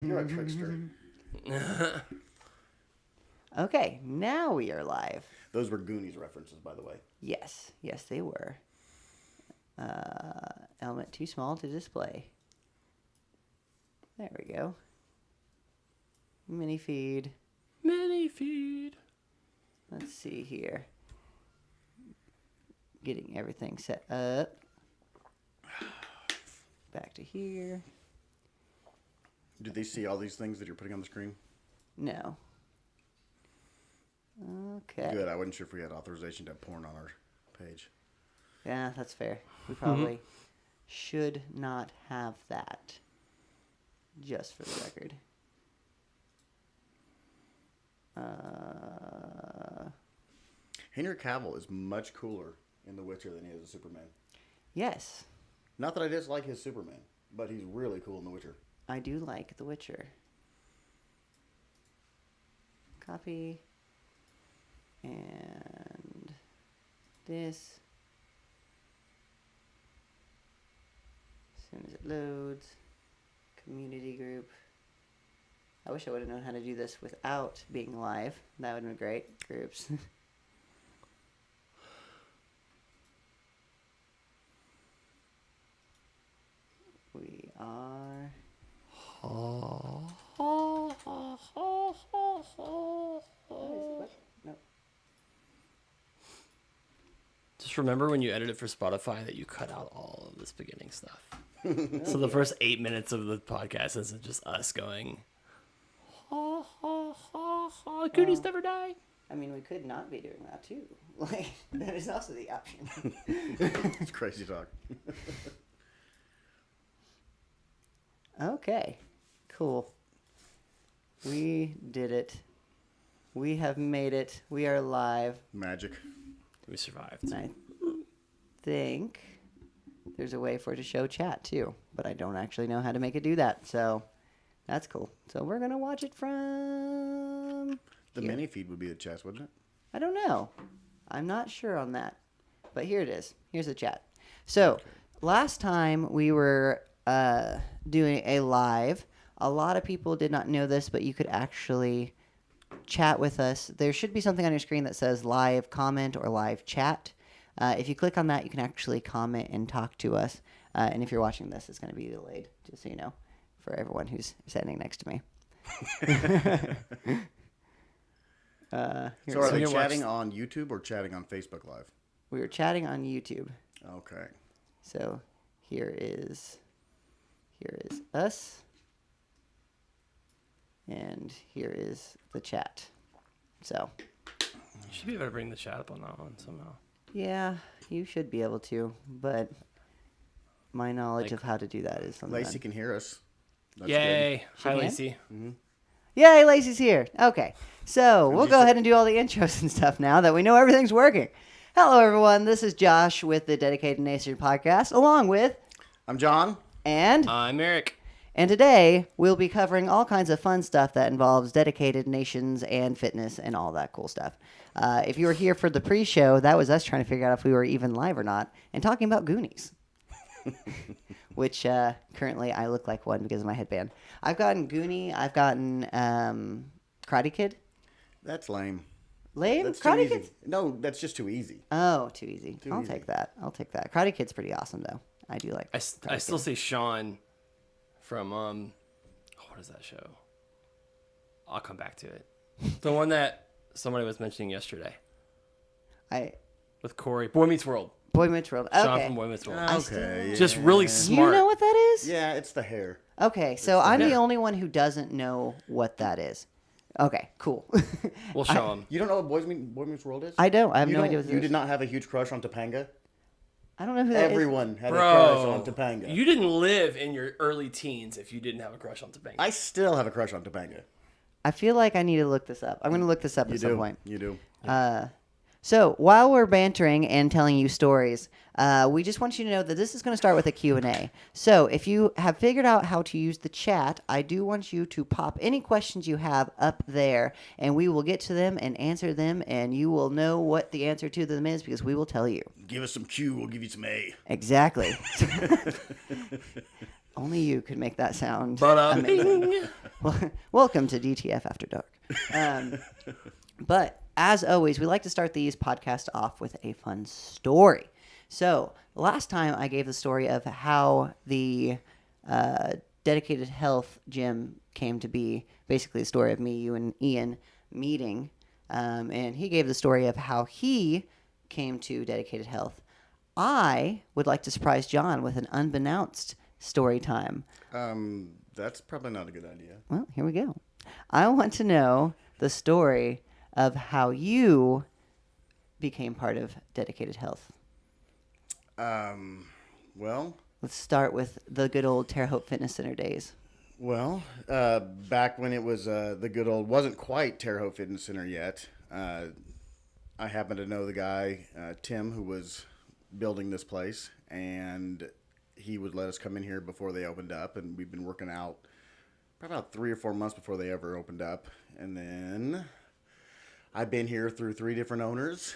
You're a trickster. Okay, now we are live. Those were Goonies references, by the way. Yes, they were. Element too small to display. There we go. Mini feed. Let's see here. Getting everything set up. Back to here. Did they see all these things that you're putting on the screen? No. Okay. Good. I wasn't sure if we had authorization to have porn on our page. Yeah, that's fair. We probably should not have that. Just for the record. Henry Cavill is much cooler in The Witcher than he is as Superman. Yes, Not that I dislike his Superman, but he's really cool in The Witcher. I do like The Witcher. Copy. And this. As soon as it loads. Community group. I wish I would have known how to do this without being live. That would have been great. Groups. We are. What? No. Just remember when you edit it for Spotify that you cut out all of this beginning stuff. So the first 8 minutes of the podcast isn't just us going, Goonies never die. I mean, we could not be doing that too. Like, that is also the option. It's crazy talk. Okay, cool. We did it. We have made it. We are live. Magic. We survived. And I think there's a way for it to show chat too, but I don't actually know how to make it do that. So that's cool. So we're gonna watch it from. The here. mini feed would be the chest, wouldn't it? I don't know. I'm not sure on that. But here it is. Here's the chat. So last time we were doing a live, a lot of people did not know this, but you could actually chat with us. There should be something on your screen that says live comment or live chat. If you click on that, you can actually comment and talk to us. And if you're watching this, it's going to be delayed, just so you know, for everyone who's standing next to me. So are they chatting on YouTube or chatting on Facebook Live? We were chatting on YouTube. Okay. So here is us. And here is the chat. So You should be able to bring the chat up on that one somehow. yeah, you should be able to, but my knowledge of how to do that is something. Lacey can hear us. That's Yay. Hi, She can? Lacey. Yay, Lacey's here. Okay, so we'll you go say- ahead and do all the intros and stuff now that we know everything's working. Hello, everyone. This is Josh with the Dedicated Nation podcast, along with Good. I'm John. and I'm Eric. and today we'll be covering all kinds of fun stuff that involves dedicated nations and fitness and all that cool stuff. If you were here for the pre-show, that was us trying to figure out if we were even live or not, and talking about Goonies. Which currently I look like one because of my headband. I've gotten Goonie. I've gotten Karate Kid. That's lame. Lame? That's too Karate easy. Kid's... No, that's just too easy. Oh, too easy. I'll easy. take that. Karate Kid's pretty awesome, though. I do like I Karate still Kid. say Sean from, what is that show? I'll come back to it. The one that somebody was mentioning yesterday with Corey. Boy Meets World. Boy Meets World. Okay. Sean from Boy Meets World. Okay. Just really Do smart. you know what that is? Yeah, it's the hair. Okay, so I'm the Yeah. only one who doesn't know what that is. Okay, cool. We'll show him. You don't know what Boy Meets World is? I don't. I have You no don't- idea what this You is. did not have a huge crush on Topanga? I don't know who that is. Everyone had a crush on Bro, Topanga. you didn't live in your early teens if you didn't have a crush on Topanga. I still have a crush on Topanga. I feel like I need to look this up. I'm going to look this up You at do. some point. You do. So while we're bantering and telling you stories, we just want you to know that this is going to start with a Q&A. So if you have figured out how to use the chat, I do want you to pop any questions you have up there, and we will get to them and answer them, and you will know what the answer to them is because we will tell you. Give us some Q, we'll give you some A. Exactly. Only you could make that sound But amazing. Well, welcome to DTF After Dark. But as always, we like to start these podcasts off with a fun story. So last time I gave the story of how the Dedicated Health gym came to be, basically the story of me, you, and Ian meeting. And he gave the story of how he came to Dedicated Health. I would like to surprise John with an unbeknownst story time. That's probably not a good idea. Well, here we go. I want to know the story of how you became part of Dedicated Health. Well, Let's start with the good old Terre Haute Fitness Center days. Well, back when it was the good old, wasn't quite Terre Haute Fitness Center yet. I happened to know the guy, Tim, who was building this place, and he would let us come in here before they opened up, and we've been working out probably about 3 or 4 months before they ever opened up. And then I've been here through 3 different owners.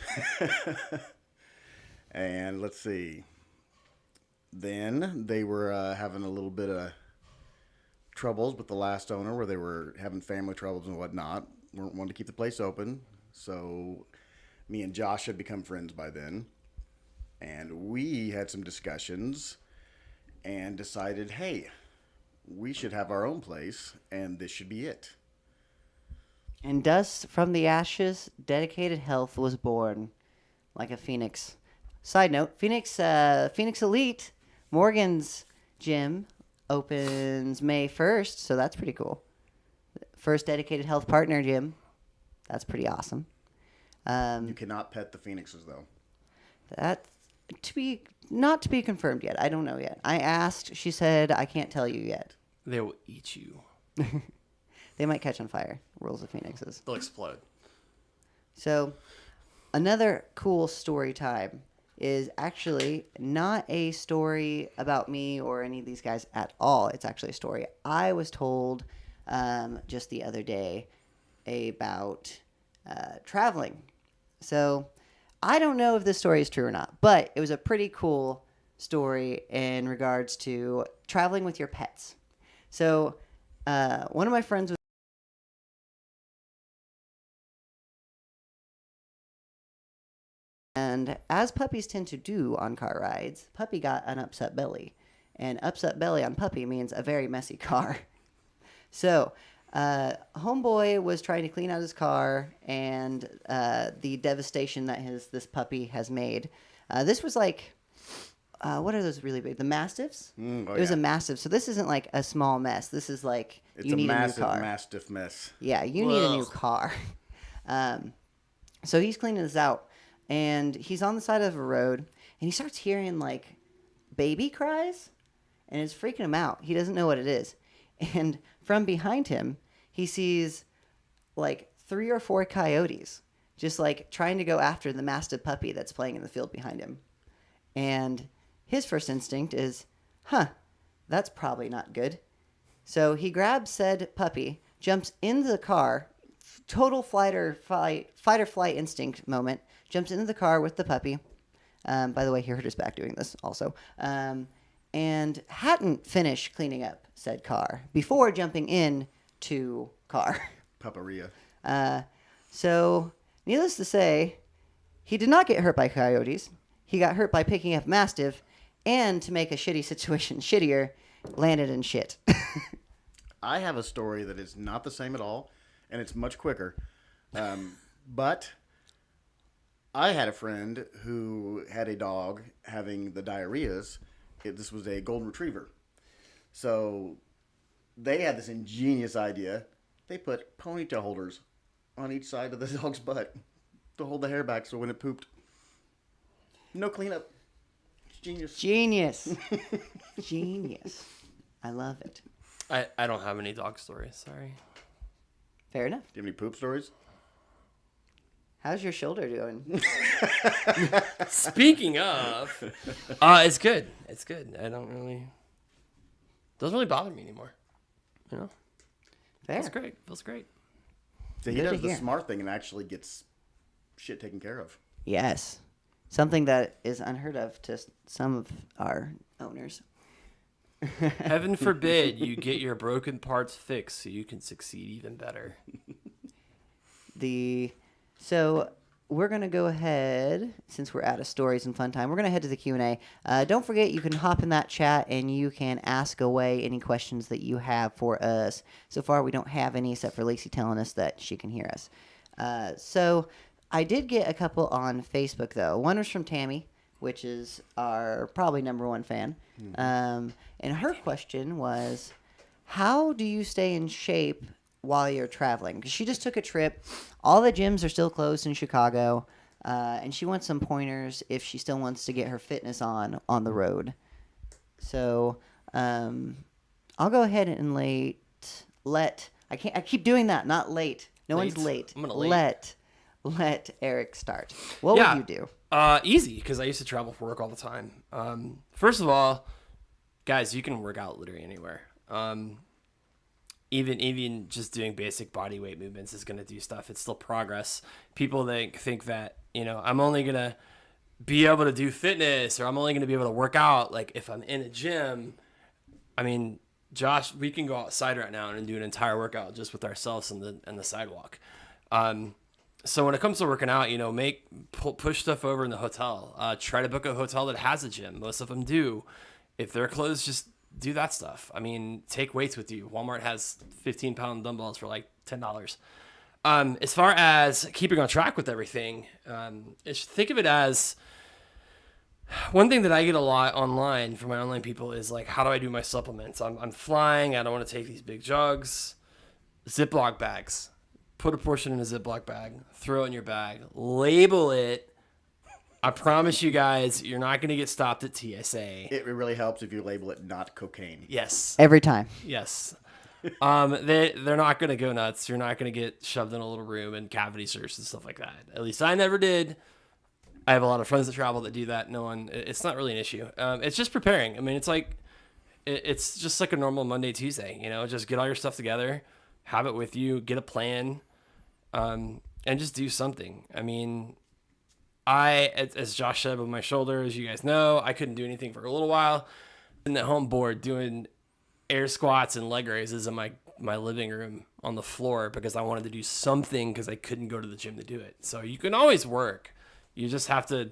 And let's see. Then they were having a little bit of troubles with the last owner, where they were having family troubles and whatnot. Weren't wanting to keep the place open. So me and Josh had become friends by then. And we had some discussions and decided, hey, we should have our own place, and this should be it. And dust from the ashes, Dedicated Health was born like a phoenix. Side note, Phoenix Elite, Morgan's gym, opens May 1st, so that's pretty cool. First Dedicated Health partner gym. That's pretty awesome. You cannot pet the phoenixes, though. That's not to be confirmed yet. I don't know yet. I asked. She said, I can't tell you yet. they will eat you. They might catch on fire. Rules of phoenixes. They'll explode. So, another cool story time is actually not a story about me or any of these guys at all. It's actually a story I was told just the other day about traveling. So I don't know if this story is true or not, but it was a pretty cool story in regards to traveling with your pets. So one of my friends was and as puppies tend to do on car rides, Puppy got an upset belly. And upset belly on Puppy means a very messy car. So, homeboy was trying to clean out his car and the devastation that this puppy has made. This was like, what are those really big? The Mastiffs? It was a Mastiff. So this isn't like a small mess. This is like, you need a new car. It's a massive Mastiff mess. Yeah, you need a new car. So he's cleaning this out. And he's on the side of a road, and he starts hearing, like, baby cries, and it's freaking him out. He doesn't know what it is. And from behind him, he sees, like, 3 or 4 coyotes just, like, trying to go after the Mastiff puppy that's playing in the field behind him. And his first instinct is, that's probably not good. So he grabs said puppy, jumps into the car, total fight or flight instinct moment, jumps into the car with the puppy. By the way, he hurt his back doing this also. And hadn't finished cleaning up said car before jumping in to car. Paparia. So, needless to say, he did not get hurt by coyotes. He got hurt by picking up Mastiff, and to make a shitty situation shittier, landed in shit. I have a story that is not the same at all, and it's much quicker. But I had a friend who had a dog having the diarrheas. This was a golden retriever. So they had this ingenious idea. They put ponytail holders on each side of the dog's butt to hold the hair back so when it pooped, no cleanup. It's genius. Genius. Genius. I love it. I don't have any dog stories. Sorry. Fair enough. Do you have any poop stories? How's your shoulder doing? Speaking of, it's good. It's good. Doesn't really bother me anymore. You know? Fair. Feels great. So he does the smart thing and actually gets shit taken care of. Yes. Something that is unheard of to some of our owners. Heaven forbid you get your broken parts fixed so you can succeed even better. So we're going to go ahead, since we're out of stories and fun time, we're going to head to the Q&A. Don't forget, you can hop in that chat and you can ask away any questions that you have for us. So far, we don't have any except for Lacey telling us that she can hear us. So I did get a couple on Facebook, though. One was from Tammy, which is our probably number one fan. Mm-hmm. And her question was, how do you stay in shape while you're traveling? Because she just took a trip. All the gyms are still closed in Chicago, and she wants some pointers if she still wants to get her fitness on the road. So I'll go ahead and I keep doing that, not late. No one's late. I'm gonna late. Let Eric start. What would you do? Easy, because I used to travel for work all the time. First of all, guys, you can work out literally anywhere. Even just doing basic body weight movements is going to do stuff. It's still progress. People think that, I'm only going to be able to do fitness, or I'm only going to be able to work out like if I'm in a gym. I mean, Josh, we can go outside right now and do an entire workout just with ourselves on the sidewalk. So when it comes to working out, push stuff over in the hotel. Try to book a hotel that has a gym. Most of them do. If they're closed, just do that stuff. I mean, take weights with you. Walmart has 15-pound dumbbells for like $10. As far as keeping on track with everything, think of it as one thing that I get a lot online from my online people is like, how do I do my supplements? I'm flying. I don't want to take these big jugs. Ziploc bags. Put a portion in a Ziploc bag. Throw it in your bag. Label it. I promise you guys, you're not going to get stopped at TSA. It really helps if you label it not cocaine. Yes. Every time. Yes. They're not going to go nuts. You're not going to get shoved in a little room and cavity searched and stuff like that. At least I never did. I have a lot of friends that travel that do that. It's not really an issue. It's just preparing. I mean, it's just like a normal Monday, Tuesday, just get all your stuff together, have it with you, get a plan, and just do something. I mean, as Josh said, with my shoulder, as you guys know, I couldn't do anything for a little while. In the home board doing air squats and leg raises in my living room on the floor because I wanted to do something because I couldn't go to the gym to do it. So you can always work. You just have to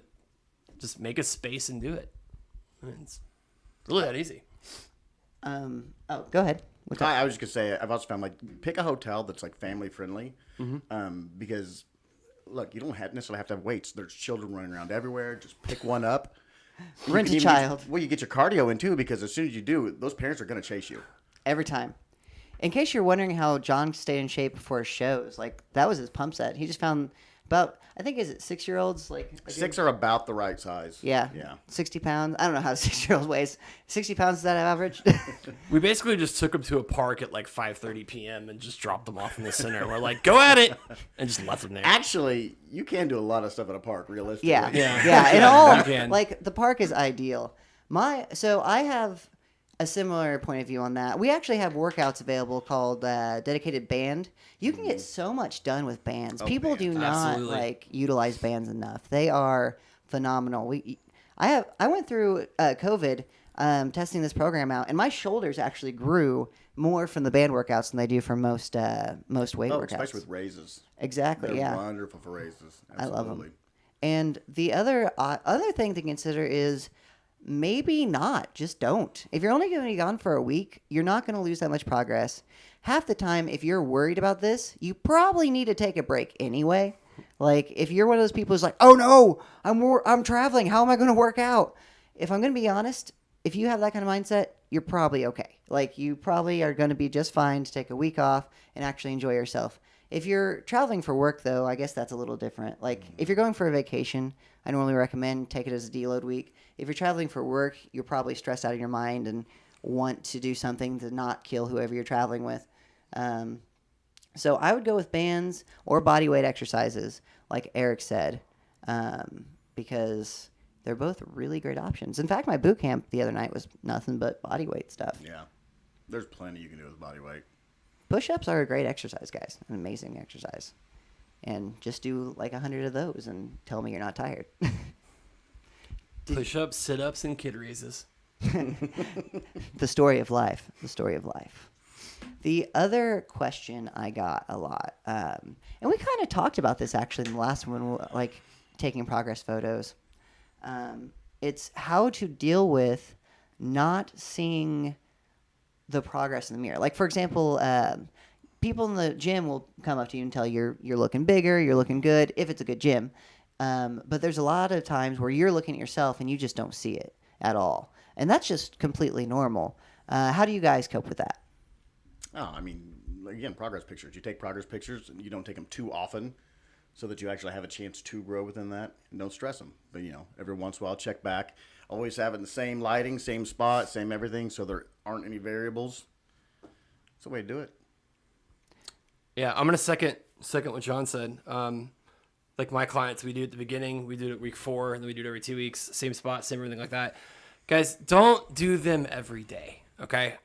just make a space and do it. It's really that easy. Go ahead. I was just gonna say, I've also found pick a hotel that's like family friendly, because look, you don't necessarily have to have weights. There's children running around everywhere. Just pick one up. Rent a child. You get your cardio in too, because as soon as you do, those parents are gonna chase you every time. In case you're wondering how John stayed in shape before shows, that was his pump set. He just found about, I think, is it 6-year-olds? Six are about the right size. Yeah. 60 pounds. I don't know how a 6-year-old weighs. 60 pounds, is that average? We basically just took them to a park at 5:30 p.m. and just dropped them off in the center. We're like, go at it, and just left them there. Actually, you can do a lot of stuff at a park, realistically. Yeah. The park is ideal. So I have a similar point of view on that. We actually have workouts available called Dedicated Band. You can get so much done with bands. People do not utilize bands enough. They are phenomenal. I went through COVID testing this program out, and my shoulders actually grew more from the band workouts than they do from most weight workouts. Especially with raises. Exactly. They're wonderful for raises. Absolutely. I love them. And the other thing to consider is, maybe not. Just don't. If you're only going to be gone for a week, you're not going to lose that much progress. Half the time, if you're worried about this, you probably need to take a break anyway. If you're one of those people who's like, oh no, I'm traveling. How am I going to work out? If I'm going to be honest, if you have that kind of mindset, you're probably okay. You probably are going to be just fine to take a week off and actually enjoy yourself. If you're traveling for work, though, I guess that's a little different. If you're going for a vacation, I normally recommend take it as a deload week. If you're traveling for work, you're probably stressed out of your mind and want to do something to not kill whoever you're traveling with. So I would go with bands or body weight exercises, like Eric said, because they're both really great options. In fact, my boot camp the other night was nothing but body weight stuff. Yeah. There's plenty you can do with body weight. Push-ups are a great exercise, guys. An amazing exercise. And just do 100 of those and tell me you're not tired. Push-ups, sit-ups, and kid raises. The story of life. The story of life. The other question I got a lot, and we kind of talked about this actually in the last one, like taking progress photos. It's how to deal with not seeing the progress in the mirror. Like, for example, people in the gym will come up to you and tell you you're looking bigger, you're looking good, if it's a good gym. But there's a lot of times where you're looking at yourself and you just don't see it at all. And that's just completely normal. How do you guys cope with that? Oh, I mean, again, progress pictures. You take progress pictures and you don't take them too often so that you actually have a chance to grow within that, and don't stress them. But, every once in a while, check back. Always have it in the same lighting, same spot, same everything, so there aren't any variables. It's the way to do it. Yeah, I'm going to second what John said. Like my clients, we do it at the beginning, we do it at week 4, and then we do it every 2 weeks, same spot, same everything like that. Guys, don't do them every day, okay?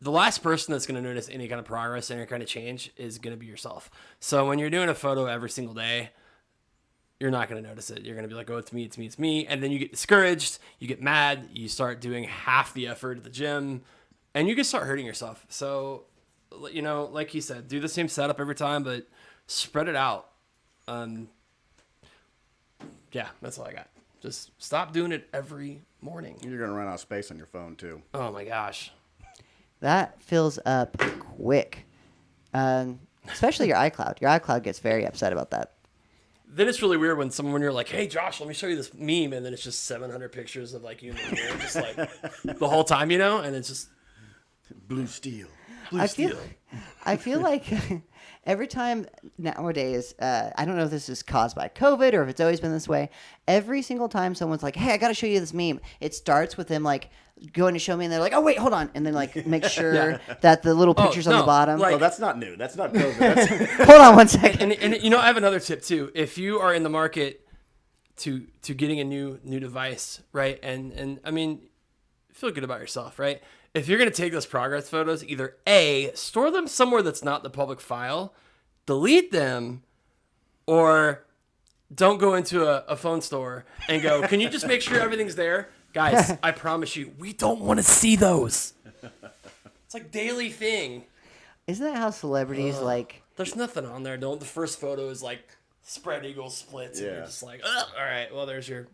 The last person that's going to notice any kind of progress, any kind of change is going to be yourself. So when you're doing a photo every single day, you're not going to notice it. You're going to be like, oh, it's me, it's me, it's me. And then you get discouraged, you get mad, you start doing half the effort at the gym, and you can start hurting yourself. So, like he said, do the same setup every time, but spread it out. Yeah, that's all I got. Just stop doing it every morning. You're going to run out of space on your phone, too. Oh, my gosh. That fills up quick. Especially your iCloud. Your iCloud gets very upset about that. Then it's really weird when you're like, hey, Josh, let me show you this meme. And then it's just 700 pictures of like you in the mirror, just like the whole time, and it's just blue steel. I feel like every time nowadays, I don't know if this is caused by COVID or if it's always been this way. Every single time someone's like, hey, I got to show you this meme, it starts with them like going to show me and they're like, oh, wait, hold on. And then like make sure that the little pictures on the bottom. Like, that's not new. That's not COVID. Hold on one second. And I have another tip too. If you are in the market to getting a new device, right? And I mean, feel good about yourself, right? If you're going to take those progress photos, either A, store them somewhere that's not the public file, delete them, or don't go into a phone store and go, can you just make sure everything's there? Guys, I promise you, we don't want to see those. It's like daily thing. Isn't that how celebrities like... There's nothing on there. The first photo is like spread eagle splits. And you're just like, all right, well, there's your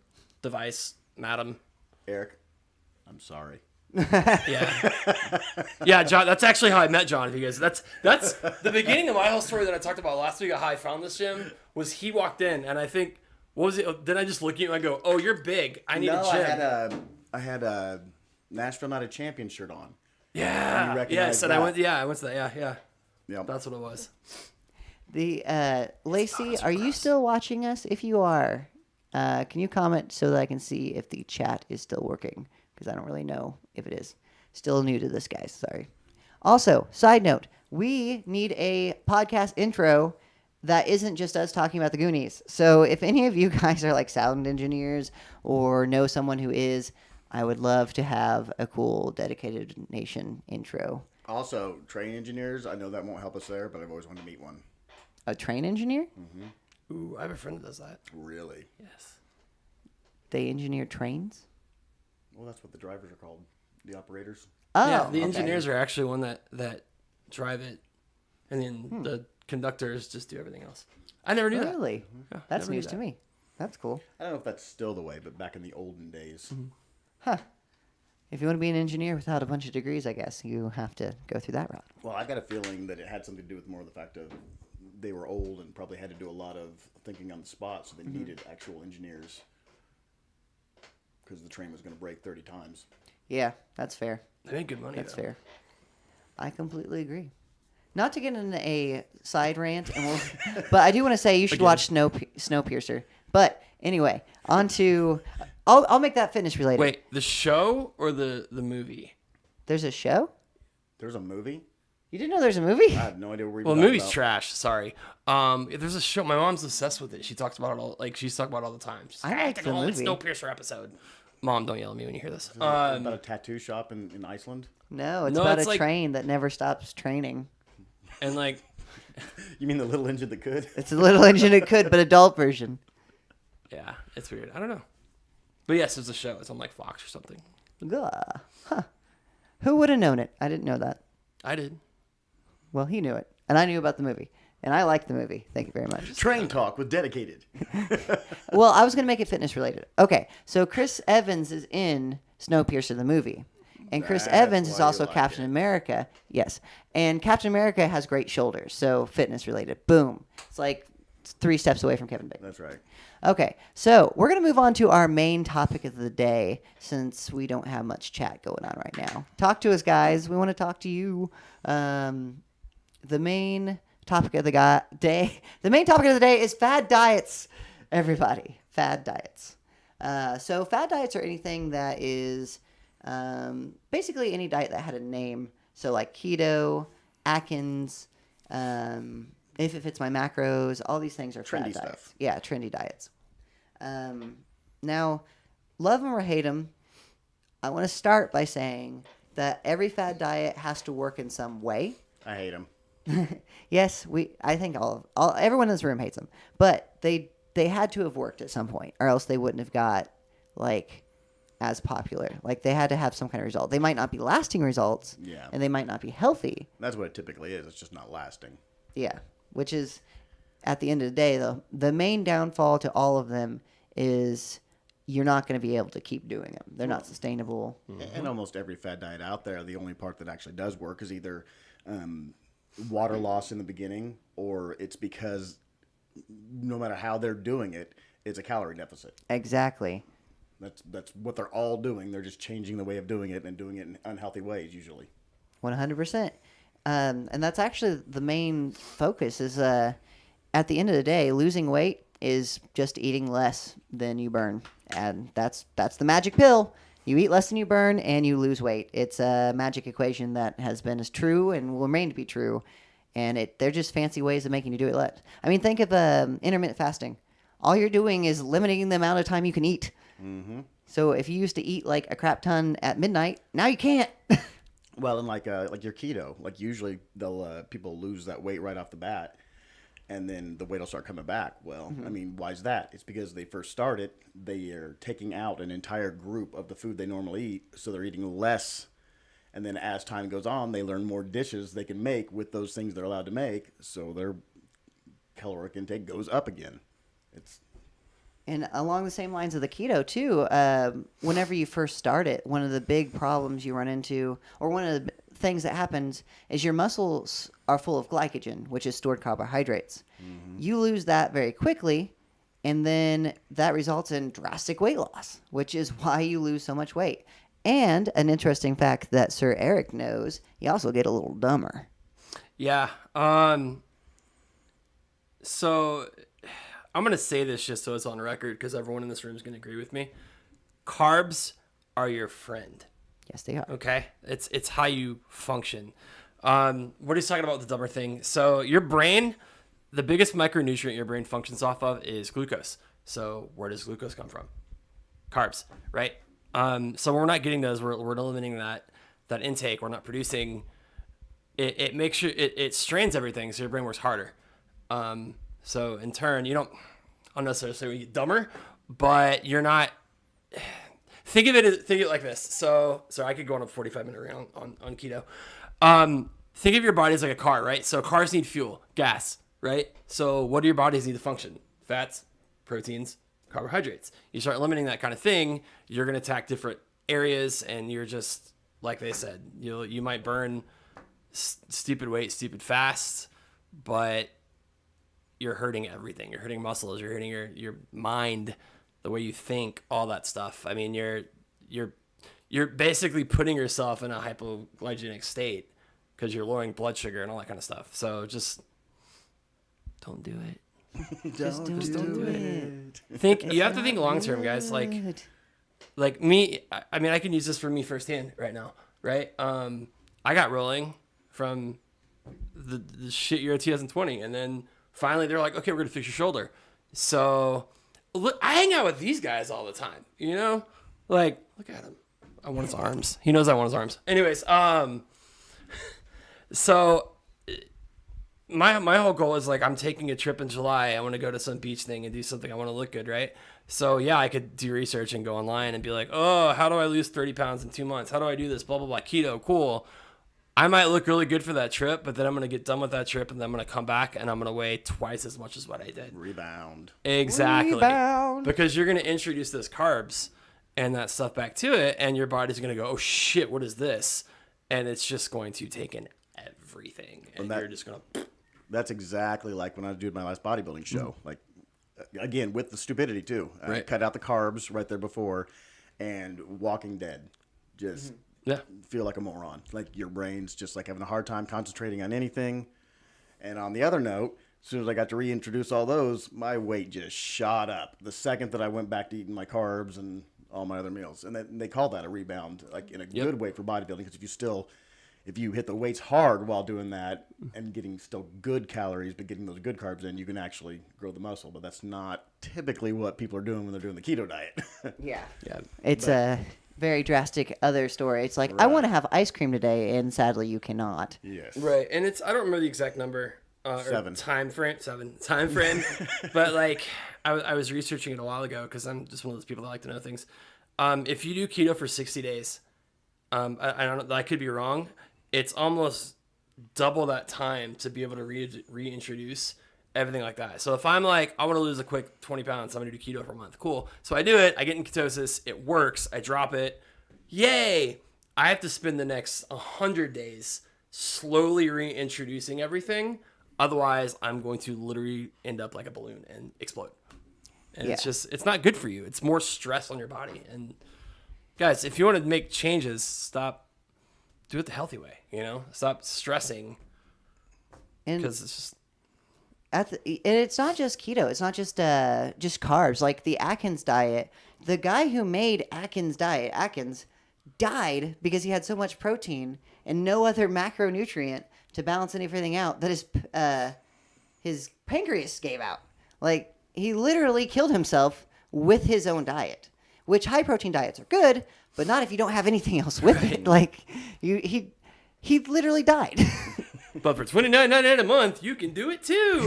device, madam. Eric, I'm sorry. Yeah, John. That's actually how I met John. If you guys, that's the beginning of my whole story that I talked about last week. How I found this gym was he walked in, and I think what was it? Then I just look at you and I go, "Oh, you're big. I need a gym." I had a Nashville Night of Champions shirt on. Yeah. Yes, and I went to that. Yeah. Yep. That's what it was. Lacey, are you still watching us? If you are, can you comment so that I can see if the chat is still working? Because I don't really know if it is. Still new to this, guys. Sorry. Also, side note, we need a podcast intro that isn't just us talking about the Goonies. So if any of you guys are like sound engineers or know someone who is, I would love to have a cool dedicated nation intro. Also, train engineers, I know that won't help us there, but I've always wanted to meet one. A train engineer? Mm-hmm. Ooh, I have a friend that does that. Really? Yes. They engineer trains? Well, that's what the drivers are called. The operators. Oh, yeah, the engineers are actually one that drive it, and then the conductors just do everything else. I never knew that. Really? Yeah, That's news to me. That's cool. I don't know if that's still the way, but back in the olden days. Mm-hmm. Huh. If you want to be an engineer without a bunch of degrees, I guess you have to go through that route. Well, I got a feeling that it had something to do with more of the fact of they were old and probably had to do a lot of thinking on the spot, so they needed actual engineers because the train was going to break 30 times. Yeah, that's fair. They make good money. That's though. fair. I completely agree. Not to get into a side rant, but I do want to say you should watch Snowpiercer. But anyway, on to... I'll make that fitness related. Wait, the show or the movie? There's a show? There's a movie? You didn't know there's a movie? I have no idea what we're Well, the talking movie's about. trash. Sorry. There's a show. My mom's obsessed with it. She talks about it all. Like she's talking about it all the time. She's I like the movie. Snowpiercer episode. Mom, don't yell at me when you hear this. Is it about a tattoo shop in Iceland? No, it's No, about it's a like- train that never stops training. And like, You mean the little engine that could? It's a little engine it could, but adult version. yeah, it's weird. I don't know. But yes, it's a show. It's on like Fox or something. Gah. Huh. Who would have known it? I didn't know that. I did. Well, he knew it. And I knew about the movie. And I like the movie. Thank you very much. Train talk with dedicated. Well, I was going to make it fitness related. Okay. So Chris Evans is in Snowpiercer, the movie. And Chris That's Evans is why you also like Captain it. America. Yes. And Captain America has great shoulders. So fitness related. Boom. It's like 3 steps away from Kevin Bacon. That's right. Okay, so we're going to move on to our main topic of the day since we don't have much chat going on right now. Talk to us, guys. We want to talk to you. The main topic of the day. The main topic of the day is fad diets. Everybody, fad diets. So fad diets are anything that is basically any diet that had a name. So like keto, Atkins, if it fits my macros, all these things are Trendy fad diets. stuff. Yeah, trendy diets. Now, love them or hate them, I want to start by saying that every fad diet has to work in some way. I hate them. Yes, I think everyone in this room hates them, but they had to have worked at some point, or else they wouldn't have got like as popular. Like they had to have some kind of result. They might not be lasting results, Yeah. and they might not be healthy. That's what it typically is. It's just not lasting. Yeah, which is at the end of the day, the main downfall to all of them is you're not going to be able to keep doing them. They're not sustainable. And almost every fad diet out there, the only part that actually does work is either water loss in the beginning, or it's because no matter how they're doing it, it's a calorie deficit. Exactly. That's what they're all doing. They're just changing the way of doing it and doing it in unhealthy ways usually. 100%. And that's actually the main focus is at the end of the day, losing weight is just eating less than you burn. And that's the magic pill. You eat less than you burn and you lose weight. It's a magic equation that has been as true and will remain to be true. And they're just fancy ways of making you do it less. I mean, think of intermittent fasting. All you're doing is limiting the amount of time you can eat. Mm-hmm. So if you used to eat like a crap ton at midnight, now you can't. Well, and like your keto, like usually they'll people lose that weight right off the bat, and then the weight will start coming back. Well, I mean, why is that? It's because they first started, they are taking out an entire group of the food they normally eat, so they're eating less. And then as time goes on, they learn more dishes they can make with those things they're allowed to make, so their caloric intake goes up again. And along the same lines of the keto, too, whenever you first start it, one of the big problems you run into, or one of the things that happens, is your muscles are full of glycogen, which is stored carbohydrates. Mm-hmm. You lose that very quickly, and then that results in drastic weight loss, which is why you lose so much weight. And an interesting fact that Sir Eric knows, you also get a little dumber. Yeah. So I'm going to say this just so it's on record because everyone in this room is going to agree with me. Carbs are your friend. Yes, they are. Okay? It's how you function. What he's talking about with the dumber thing. So your brain, the biggest micronutrient your brain functions off of is glucose. So where does glucose come from? Carbs, right? So we're not getting those. We're eliminating that intake. We're not producing. It makes sure it strains everything, so your brain works harder. So in turn, you don't necessarily get dumber, but you're not. Think of it like this. So I could go on a 45-minute rant on keto. Think of your body as like a car, right? So cars need fuel, gas, right? So what do your bodies need to function? Fats, proteins, carbohydrates. You start eliminating that kind of thing, you're going to attack different areas, and you're just, like they said, you might burn stupid weight, stupid fast, but you're hurting everything. You're hurting muscles. You're hurting your mind, the way you think, all that stuff. I mean, you're basically putting yourself in a hypoglycemic state because you're lowering blood sugar and all that kind of stuff. So just don't do it. Just don't do it. You have to think long term, guys. Like me. I mean, I can use this for me firsthand right now. Right? I got rolling from the shit year of 2020, and then finally they're like, okay, we're gonna fix your shoulder. So look, I hang out with these guys all the time. You know, like look at him. I want his arms. He knows I want his arms. Anyways, so my whole goal is like I'm taking a trip in July. I want to go to some beach thing and do something. I want to look good, right? So yeah, I could do research and go online and be like, oh, how do I lose 30 pounds in 2 months? How do I do this? Blah blah blah. Keto, cool. I might look really good for that trip, but then I'm gonna get done with that trip and then I'm gonna come back and I'm gonna weigh twice as much as what I did. Rebound. Exactly. Rebound. Because you're gonna introduce those carbs and that stuff back to it, and your body's gonna go, oh shit, what is this? And it's just going to take in everything, and you're just gonna. That's exactly like when I was doing my last bodybuilding show. Like, again, with the stupidity too. I cut out the carbs right there before, and Walking Dead, just feel like a moron. Like your brain's just like having a hard time concentrating on anything. And on the other note, as soon as I got to reintroduce all those, my weight just shot up the second that I went back to eating my carbs and all my other meals. And they call that a rebound, like in a good way for bodybuilding, because if you hit the weights hard while doing that and getting still good calories, but getting those good carbs in, you can actually grow the muscle. But that's not typically what people are doing when they're doing the keto diet. Yeah. It's a very drastic other story. It's like, I want to have ice cream today, and sadly you cannot. Yes. Right, and I don't remember the exact number. 7. Time frame. But like, I was researching it a while ago because I'm just one of those people that like to know things. If you do keto for 60 days, I don't know, I could be wrong. It's almost double that time to be able to reintroduce everything like that. So if I'm like, I want to lose a quick 20 pounds, I'm going to do keto for a month. Cool. So I do it. I get in ketosis. It works. I drop it. Yay. I have to spend the next 100 days slowly reintroducing everything. Otherwise, I'm going to literally end up like a balloon and explode. And it's not good for you. It's more stress on your body. And guys, if you want to make changes, do it the healthy way, Stop stressing. Because it's just... And it's not just keto. It's not just carbs. Like the Atkins diet, the guy who made Atkins died because he had so much protein and no other macronutrient to balance anything out that his pancreas gave out. Like, he literally killed himself with his own diet, which high protein diets are good, but not if you don't have anything else with it. Like, he literally died. But for $29.99 a month, you can do it too.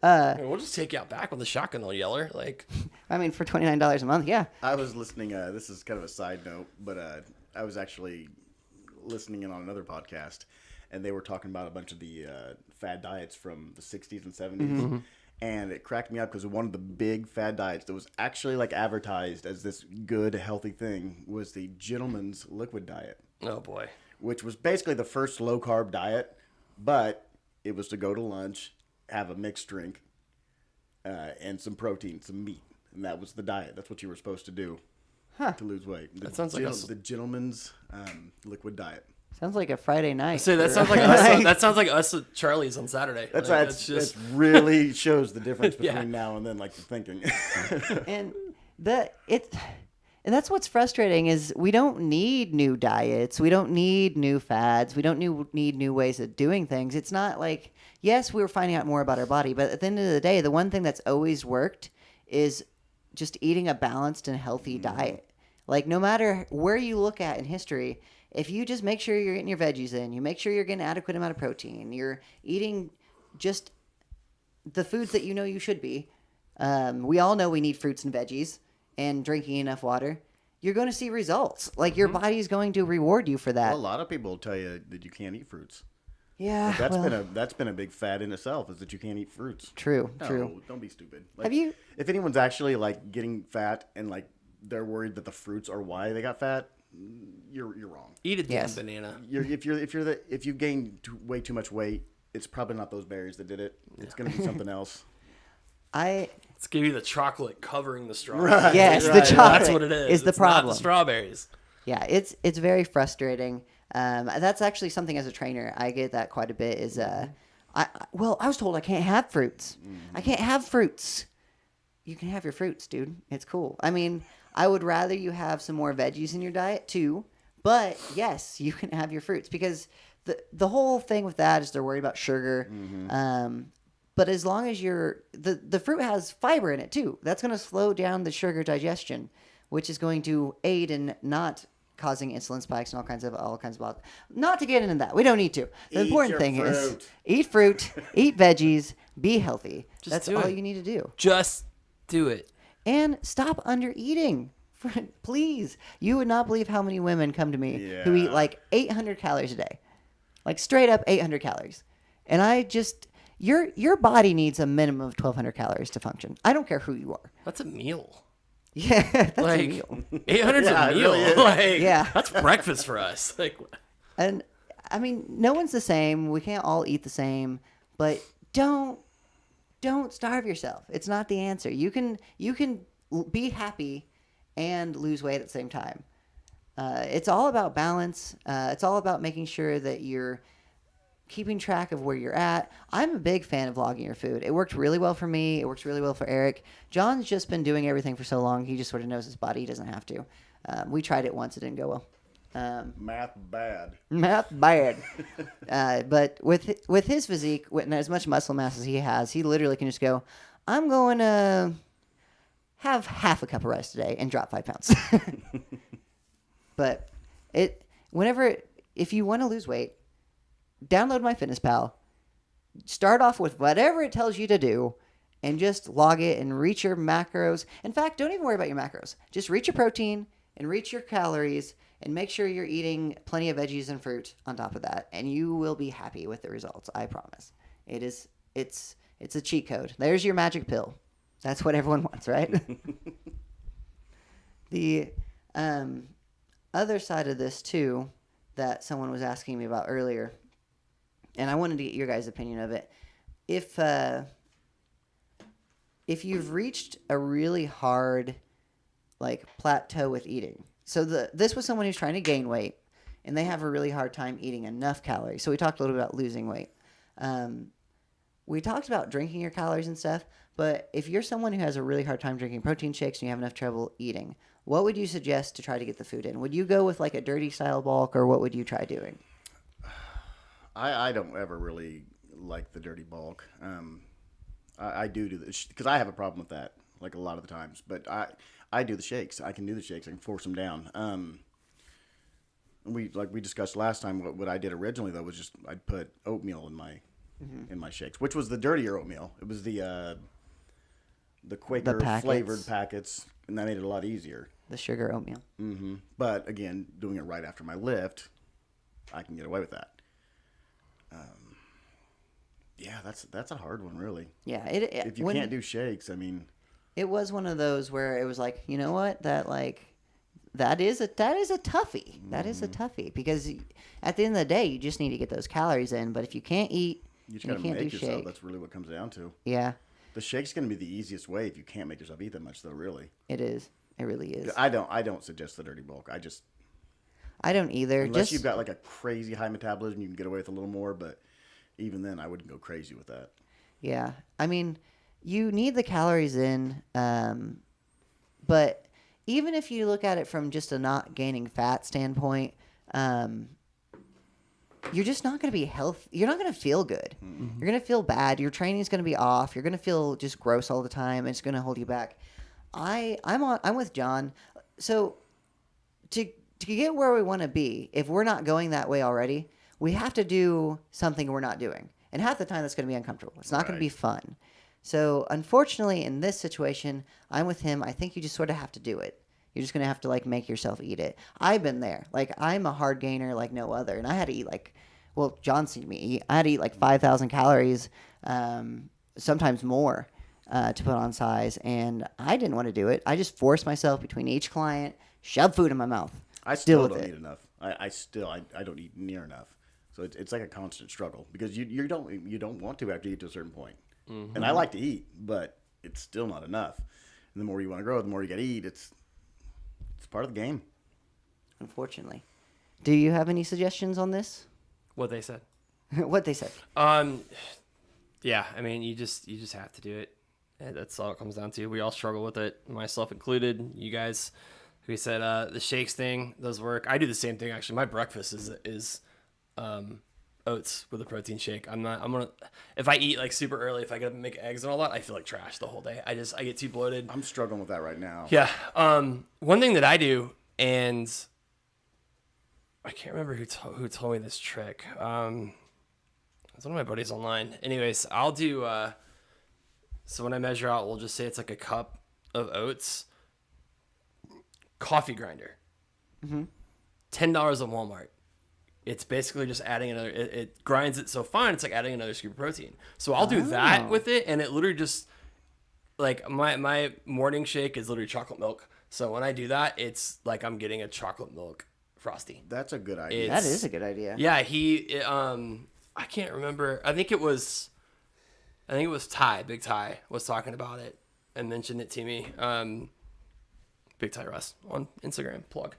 We'll just take you out back with a shotgun, little yeller. Like, I mean, for $29 a month, yeah. I was listening. This is kind of a side note, but I was actually listening in on another podcast, and they were talking about a bunch of the fad diets from the 60s and 70s. Mm-hmm. And it cracked me up because one of the big fad diets that was actually like advertised as this good, healthy thing was the gentleman's liquid diet. Oh, boy. Which was basically the first low-carb diet, but it was to go to lunch, have a mixed drink, and some protein, some meat. And that was the diet. That's what you were supposed to do to lose weight. That sounds like the gentleman's liquid diet. Sounds like a Friday night. So that sounds like us. That sounds like us at Charlie's on Saturday. That's right. It really shows the difference between now and then, like the thinking. And that's what's frustrating is we don't need new diets. We don't need new fads. We don't need new ways of doing things. It's not like, yes, we were finding out more about our body, but at the end of the day, the one thing that's always worked is just eating a balanced and healthy diet. Like, no matter where you look at in history, if you just make sure you're getting your veggies in, you make sure you're getting an adequate amount of protein, you're eating just the foods that you know you should be. We all know we need fruits and veggies and drinking enough water. You're going to see results. Like, your body's going to reward you for that. Well, a lot of people will tell you that you can't eat fruits. Yeah, that's been a big fad in itself, is that you can't eat fruits. True. Don't be stupid. Have you? If anyone's actually like getting fat and like they're worried that the fruits are why they got fat, you're wrong. Eat a damn banana. If you gain way too much weight, it's probably not those berries that did it. It's going to be something else. It's gonna be the chocolate covering the strawberries. Right. Yes, the chocolate. That's what it is. The problem. Not the strawberries. Yeah, it's very frustrating. That's actually something as a trainer I get that quite a bit. Is I was told I can't have fruits. I can't have fruits. You can have your fruits, dude. It's cool. I mean, I would rather you have some more veggies in your diet too. But yes, you can have your fruits because the whole thing with that is they're worried about sugar. Mm-hmm. But as long as the fruit has fiber in it too, that's going to slow down the sugar digestion, which is going to aid in not causing insulin spikes and all kinds of not to get into that. We don't need to. The important thing is eat fruit, eat veggies, be healthy. That's all you need to do. Just do it. And stop under eating. Please. You would not believe how many women come to me who eat like 800 calories a day. Like straight up 800 calories. And I just your body needs a minimum of 1,200 calories to function. I don't care who you are. That's a meal. Yeah, that's like, a meal. 800's a meal. Really that's breakfast for us. And I mean, no one's the same. We can't all eat the same, but don't starve yourself. It's not the answer. You can be happy and lose weight at the same time. It's all about balance. It's all about making sure that you're keeping track of where you're at. I'm a big fan of logging your food. It worked really well for me. It works really well for Eric. John's just been doing everything for so long. He just sort of knows his body. He doesn't have to. We tried it once. It didn't go well. Math bad. Math bad. But with his physique, with as much muscle mass as he has, he literally can just go, I'm going to have half a cup of rice today and drop 5 pounds. But if you want to lose weight, download MyFitnessPal. Start off with whatever it tells you to do and just log it and reach your macros. In fact, don't even worry about your macros. Just reach your protein and reach your calories and make sure you're eating plenty of veggies and fruit on top of that. And you will be happy with the results. I promise. It's a cheat code. There's your magic pill. That's what everyone wants, right? The other side of this too that someone was asking me about earlier, and I wanted to get your guys' opinion of it. If you've reached a really hard plateau with eating, so this was someone who's trying to gain weight, and they have a really hard time eating enough calories. So we talked a little bit about losing weight. We talked about drinking your calories and stuff, but if you're someone who has a really hard time drinking protein shakes and you have enough trouble eating, what would you suggest to try to get the food in? Would you go with like a dirty style bulk, or what would you try doing? I don't ever really like the dirty bulk. I do this because I have a problem with that, like a lot of the times. But I do the shakes. I can do the shakes. I can force them down. We discussed last time. What I did originally though was just I'd put oatmeal in my shakes, which was the dirtier oatmeal. It was the Quaker flavored packets, and that made it a lot easier. The sugar oatmeal. Mm-hmm. But again, doing it right after my lift, I can get away with that. Yeah, that's a hard one, really. Yeah, if you can't do shakes, I mean, it was one of those where it was like, you know what, that is a toughie. That is a toughie because at the end of the day, you just need to get those calories in. But if you can't eat, you just gotta make yourself. That's really what it comes down to. Yeah. The shake's gonna be the easiest way if you can't make yourself eat that much, though. Really. It is. It really is. I don't suggest the dirty bulk. I don't either. Unless you've got like a crazy high metabolism, you can get away with a little more. But even then, I wouldn't go crazy with that. Yeah, I mean, you need the calories in, but even if you look at it from just a not gaining fat standpoint, you're just not going to be healthy. You're not going to feel good. Mm-hmm. You're going to feel bad. Your training is going to be off. You're going to feel just gross all the time. It's going to hold you back. I'm with John. So to get where we want to be, if we're not going that way already, we have to do something we're not doing. And half the time that's going to be uncomfortable. It's not going to be fun. So unfortunately, in this situation, I'm with him. I think you just sort of have to do it. You're just going to have to make yourself eat it. I've been there. I'm a hard gainer like no other. And I had to eat John's seen me eat. I had to eat 5,000 calories, sometimes more, to put on size. And I didn't want to do it. I just forced myself between each client, shove food in my mouth. I still don't eat enough. I don't eat near enough. So it's like a constant struggle because you don't want to after you get to a certain point. Mm-hmm. And I like to eat, but it's still not enough. And the more you want to grow, the more you got to eat. It's part of the game. Unfortunately. Do you have any suggestions on this? What they said. What they said. Yeah, I mean, you just have to do it. And that's all it comes down to. We all struggle with it, myself included. You guys, we said the shakes thing does work. I do the same thing actually. My breakfast is oats with a protein shake. If I eat super early, if I get up and make eggs and all that, I feel like trash the whole day. I get too bloated. I'm struggling with that right now. Yeah. One thing that I do, and I can't remember who told me this trick. It's one of my buddies online. Anyways, I'll do. So when I measure out, we'll just say it's like a cup of oats. Coffee grinder. $10 at Walmart. It's basically just adding another. It grinds it so fine. It's like adding another scoop of protein. So I'll do that with it, and it literally just like my morning shake is literally chocolate milk. So when I do that, it's like I'm getting a chocolate milk Frosty. That's a good idea. That is a good idea. Yeah, I can't remember. I think it was Ty, Big Ty was talking about it and mentioned it to me. Big Ty Russ on Instagram, plug.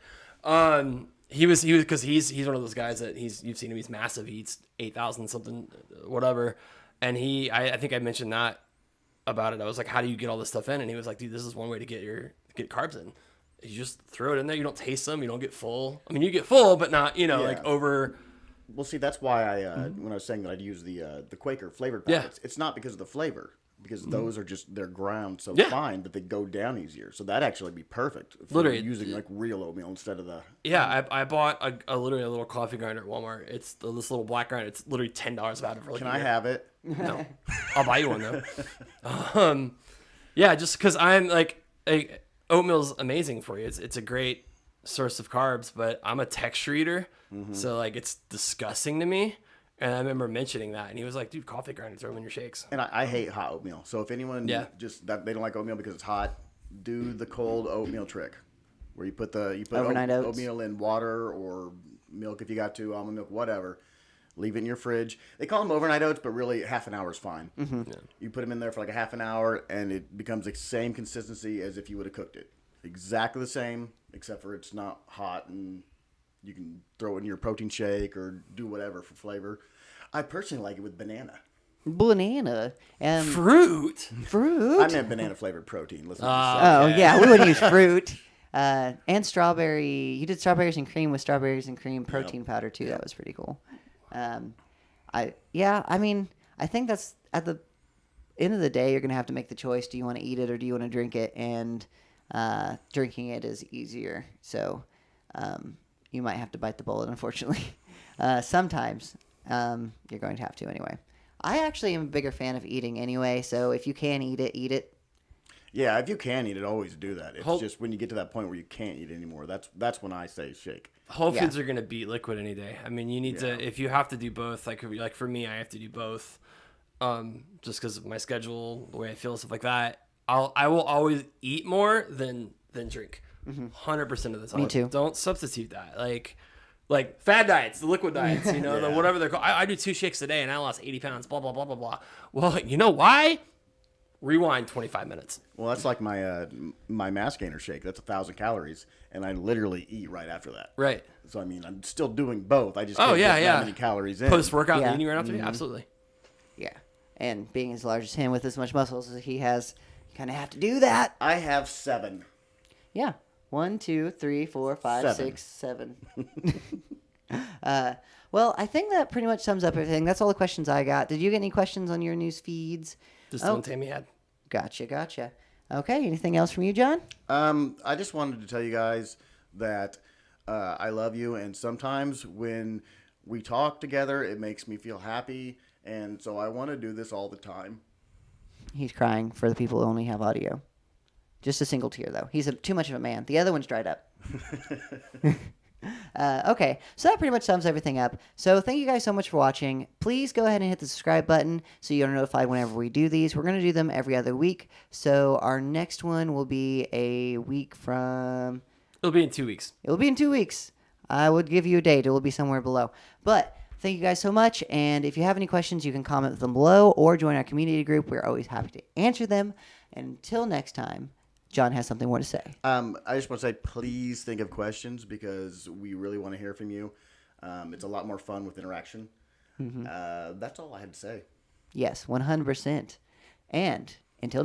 He was because he's one of those guys that you've seen him, he's massive. He eats 8,000 something, whatever. And I think I mentioned that about it. I was like, how do you get all this stuff in? And he was like, dude, this is one way to get carbs in. You just throw it in there. You don't taste them. You don't get full. I mean, you get full, but not, like over. Well, see, that's why when I was saying that I'd use the Quaker flavored packets, it's not because of the flavor, because those are just, they're ground so fine that they go down easier. So that'd actually be perfect for literally using like real oatmeal instead of the. Yeah, I bought literally a little coffee grinder at Walmart. It's this little black grinder. It's literally $10 about it for like Can a I year. have it? No, I'll buy you one though. Yeah, just because I'm like, oatmeal's amazing for you. It's a great source of carbs, but I'm a texture eater, so like it's disgusting to me. And I remember mentioning that, and he was like, "Dude, coffee grinder, throw them in your shakes." And I hate hot oatmeal. So if anyone just that they don't like oatmeal because it's hot, do the cold oatmeal trick, where you put Overnight oats. oatmeal in water or milk if you got to, almond milk, whatever. Leave it in your fridge. They call them overnight oats, but really half an hour is fine. Yeah. You put them in there for like a half an hour, and it becomes the same consistency as if you would have cooked it. Exactly the same, except for it's not hot, and you can throw it in your protein shake or do whatever for flavor. I personally like it with banana. Banana and Fruit. I meant banana flavored protein. Listen. Oh yeah, we wouldn't use fruit. And strawberry. You did strawberries and cream with strawberries and cream protein powder too. That was pretty cool. I mean, I think that's at the end of the day, you're gonna have to make the choice. Do you want to eat it or do you want to drink it? And drinking it is easier. So you might have to bite the bullet, unfortunately. Sometimes you're going to have to anyway. I actually am a bigger fan of eating anyway. So if you can eat it, eat it. Yeah, if you can eat it, always do that. It's just when you get to that point where you can't eat anymore, that's when I say shake. Whole foods are gonna beat liquid any day. I mean, you need to, if you have to do both. Like for me, I have to do both, just because of my schedule, the way I feel, stuff like that. I will always eat more than drink, 100% of the time. Me too. Don't substitute that. Like fad diets, the liquid diets, the whatever they're called. I do 2 shakes a day and I lost 80 pounds. Blah blah blah blah blah. Well, you know why? Rewind 25 minutes. Well, that's like my mass gainer shake. That's 1,000 calories, and I literally eat right after that. Right. So I mean, I'm still doing both. I just can't get that many calories in. Post workout Yeah. eating right after. Absolutely. Yeah. And being as large as him with as much muscles as he has, you kind of have to do that. I have 7. Yeah. 1, 2, 3, 4, 5, 7. 6, 7. Well, I think that pretty much sums up everything. That's all the questions I got. Did you get any questions on your news feeds? Just the one Tammy had. Gotcha. Okay. Anything else from you, John? I just wanted to tell you guys that I love you, and sometimes when we talk together, it makes me feel happy, and so I want to do this all the time. He's crying for the people who only have audio. Just a single tear, though. He's too much of a man. The other one's dried up. Okay, so that pretty much sums everything up. So thank you guys so much for watching. Please go ahead and hit the subscribe button so you're notified whenever we do these. We're going to do them every other week. So our next one will be a week from... It'll be in 2 weeks. It'll be in 2 weeks. I would give you a date. It will be somewhere below. But thank you guys so much. And if you have any questions, you can comment them below or join our community group. We're always happy to answer them. And until next time, John has something more to say. I just want to say, please think of questions because we really want to hear from you. It's a lot more fun with interaction. That's all I had to say. Yes, 100%. And